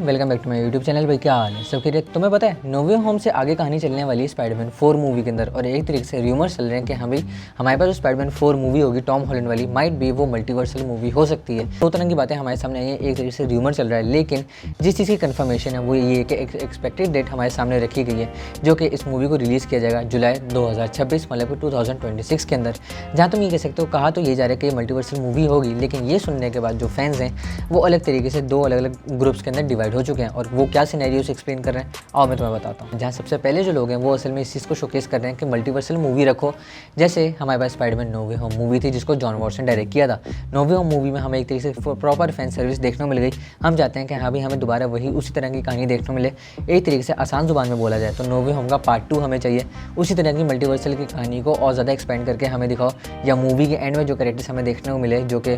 Welcome back to my YouTube channel. भाई क्या हाल है, सब खैरियत। तुम्हें पता है नो वे होम से आगे कहानी चलने वाली है स्पाइडरमैन 4 मूवी के अंदर, और एक तरीके से र्यूमर्स चल रहे हैं कि हाँ भाई हमारे पास जो स्पाइडरमैन 4 मूवी होगी टॉम हॉलैंड वाली, माइट बी वो मल्टीवर्सल मूवी हो सकती है। दो तरह की बातें हमारे सामने आई हैं, एक तरीके से र्यूमर चल रहा है, लेकिन जिस चीज़ की कन्फर्मेशन है वो ये है कि एक एक्सपेक्टेड डेट हमारे सामने रखी गई है जो कि इस मूवी को रिलीज़ किया जाएगा जुलाई 2026 मतलब कि 2026 के अंदर। जहाँ तुम ये कह सकते हो, कहा तो ये जा रहा है कि मल्टीवर्सल मूवी होगी, लेकिन ये सुनने के बाद जो फैंस हैं वो अलग तरीके से दो अलग अलग ग्रुप्स के अंदर डिवाइड हो चुके हैं, और वो क्या सिनेरियोस एक्सप्लेन कर रहे हैं आओ मैं तुम्हें बताता हूँ। जहाँ सबसे पहले जो लोग हैं वो असल में इस चीज़ को शोकेस कर रहे हैं कि मल्टीवर्सल मूवी रखो। जैसे हमारे पास स्पाइडरमैन नो वे होम मूवी थी जिसको जॉन वॉटसन डायरेक्ट किया था। नो वे होम मूवी में हमें एक तरीके से प्रॉपर फैन सर्विस देखने को मिल गई। हम चाहते हैं कि हाँ भी हमें दोबारा वही उसी तरह की कहानी देखने को मिले। एक तरीके से आसान जुबान में बोला जाए तो नो वे होम का पार्ट 2 हमें चाहिए। उसी तरह की मल्टीवर्सल की कहानी को और ज़्यादा एक्सपेंड करके हमें दिखाओ, या मूवी के एंड में जो कैरेक्टर्स हमें देखने को मिले जो कि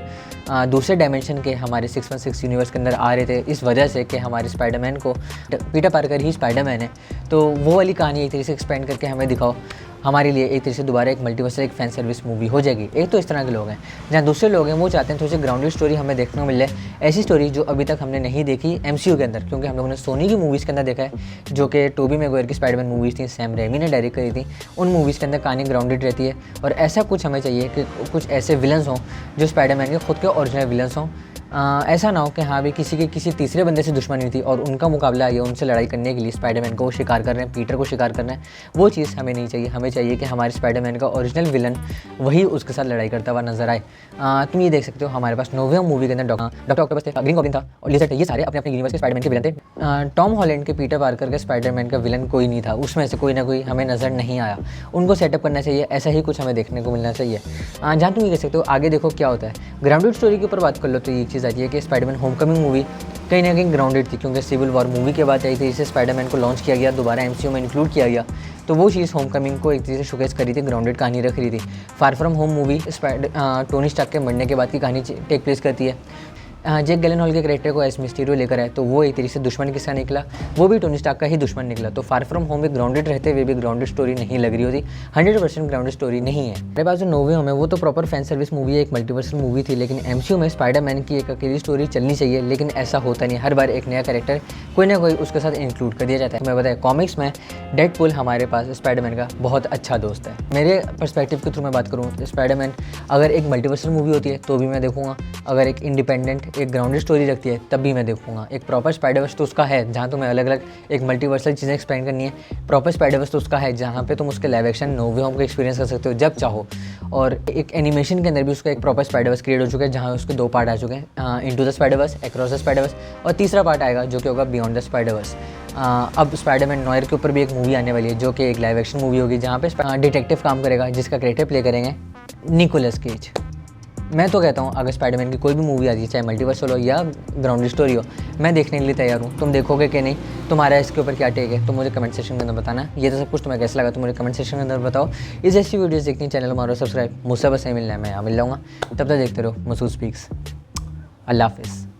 दूसरे डायमेंशन के हमारे 616 यूनिवर्स के अंदर आ रहे थे इस वजह से कि हमारे स्पाइडरमैन को पीटर पार्कर ही स्पाइडरमैन है, तो वो वाली कहानी एक तरीके से एक्सपेंड करके हमें दिखाओ। हमारे लिए एक तरीके से दोबारा एक मल्टीवर्सल एक फैन सर्विस मूवी हो जाएगी। एक तो इस तरह के लोग हैं। जहाँ दूसरे लोग हैं वो चाहते हैं थोड़ी सी ग्राउंडेड स्टोरी हमें देखने को मिले, ऐसी स्टोरी जो अभी तक हमने नहीं देखी एमसीयू के अंदर, क्योंकि हम लोगों ने सोनी की मूवीज़ के अंदर देखा है जो कि टोबी मैगवायर की स्पाइडरमैन मूवीज़ थी, सैम रेमी ने डायरेक्ट करी थी। उन मूवीज़ के अंदर कहानी ग्राउंडेड रहती है, और ऐसा कुछ हमें चाहिए कि कुछ ऐसे विलन्स हों जो स्पाइडरमैन के खुद के ओरिजिनल विलन्स हों। ऐसा ना हो कि हाँ भी किसी तीसरे बंदे से दुश्मनी थी और उनका मुकाबला या उनसे लड़ाई करने के लिए स्पाइडरमैन को शिकार कर रहे हैं, पीटर को शिकार कर रहे हैं। वो चीज़ हमें नहीं चाहिए। हमें चाहिए कि हमारे स्पाइडरमैन का ओरिजिनल विलन वही उसके साथ लड़ाई करता हुआ नजर आए। तुम ये देख सकते हो हमारे पास नो वे होम मूवी के अंदर डॉक्टर ऑक्टोपस थे, ग्रीन गॉब्लिन था और लिजर्ड थे। ये सारे अपने अपने यूनिवर्स के स्पाइडरमैन के विलन थे। टॉम हॉलैंड के पीटर पार्कर के स्पाइडरमैन का विलन कोई नहीं था, उसमें से कोई ना कोई हमें नज़र नहीं आया। उनको सेटअप करना चाहिए, ऐसा ही कुछ हमें देखने को मिलना चाहिए। जहाँ तुम ये कह सकते हो आगे देखो क्या होता है। ग्राउंडेड स्टोरी के ऊपर बात कर लो तो ये चीज़ आती है कि स्पाइडरमैन होमकमिंग मूवी कहीं ना कहीं ग्राउंडेड थी, क्योंकि सिविल वॉर मूवी के बाद आई थी, इसे स्पाइडरमैन को लॉन्च किया गया, दोबारा एमसीयू में इंक्लूड किया गया, तो वो चीज़ होमकमिंग को एक तरीके से शोकेस करी थी, ग्राउंडेड कहानी रख रही थी। Far from home movie Tony Stark के मरने के बाद की कहानी टेक प्लेस करती है। जेक गिलेनहॉल के कैरेक्टर को एस मिस्टीरियो लेकर आए तो वो एक तरीके से दुश्मन किसका निकला, वो भी टोनी स्टार्क का ही दुश्मन निकला। तो फार फ्रॉम होम में ग्राउंडेड रहते हुए भी ग्राउंडेड स्टोरी नहीं लग रही होती, 100% ग्राउंडेड स्टोरी नहीं है। मेरे पास जो नो वे होम है वो तो प्रॉपर फैन सर्विस मूवी है, एक मल्टीवर्सल मूवी थी, लेकिन एमसीयू में स्पाइडरमैन की एक अकेली स्टोरी चलनी चाहिए, लेकिन ऐसा होता नहीं। हर बार एक नया कैरेक्टर कोई ना कोई उसके साथ इंक्लूड कर दिया जाता है। मैं बताया कॉमिक्स में डेडपूल हमारे पास स्पाइडरमैन का बहुत अच्छा दोस्त है। मेरे पर्सपेक्टिव के थ्रू मैं बात करूँ तो स्पाइडरमैन अगर एक मल्टीवर्सल मूवी होती है तो भी मैं देखूँगा, अगर एक इंडिपेंडेंट एक ग्राउंडेड स्टोरी रखती है तब भी मैं देखूंगा। एक प्रॉपर स्पाइडरवर्स तो उसका है जहाँ तुम्हें अलग अलग एक मल्टीवर्सल चीज़ें एक्सप्लेन करनी है। प्रॉपर स्पाइडरवर्स तो उसका है जहाँ पे तुम उसके लाइव एक्शन नो वे होम का एक्सपीरियंस कर सकते हो जब चाहो। और एक एनिमेशन के अंदर भी उसका एक प्रॉपर स्पाइडरवर्स क्रिएट हो चुका है जहाँ उसके 2 पार्ट आ चुके हैं, into the Spider-Verse, across the Spider-Verse, और तीसरा पार्ट आएगा जो कि होगा बियॉन्ड द स्पाइडरवर्स। अब स्पाइडरमैन नॉयर के ऊपर भी एक मूवी आने वाली है जो कि एक लाइव एक्शन मूवी होगी जहाँ पे डिटेक्टिव काम करेगा, जिसका कैरेक्टर प्ले करेंगे निकोलस केज। मैं तो कहता हूँ अगर स्पाइडरमैन की कोई भी मूवी आती है, चाहे मल्टीवर्सल हो या ग्राउंडेड स्टोरी हो, मैं देखने के लिए तैयार हूँ। तुम देखोगे कि नहीं, तुम्हारा इसके ऊपर क्या टेक है, तो मुझे कमेंट सेक्शन के अंदर बताना। ये तो सब कुछ तुम्हें कैसा लगा तो मुझे कमेंट सेक्शन के अंदर बताओ। इस ऐसी वीडियोस देखनी चैनल हमारा सब्सक्राइब, मुझसे बस नहीं मिलना है, मैं यहाँ मिल जाऊँगा। तब तक देखते रहो मसूद स्पीक्स। अल्लाह हाफिज़।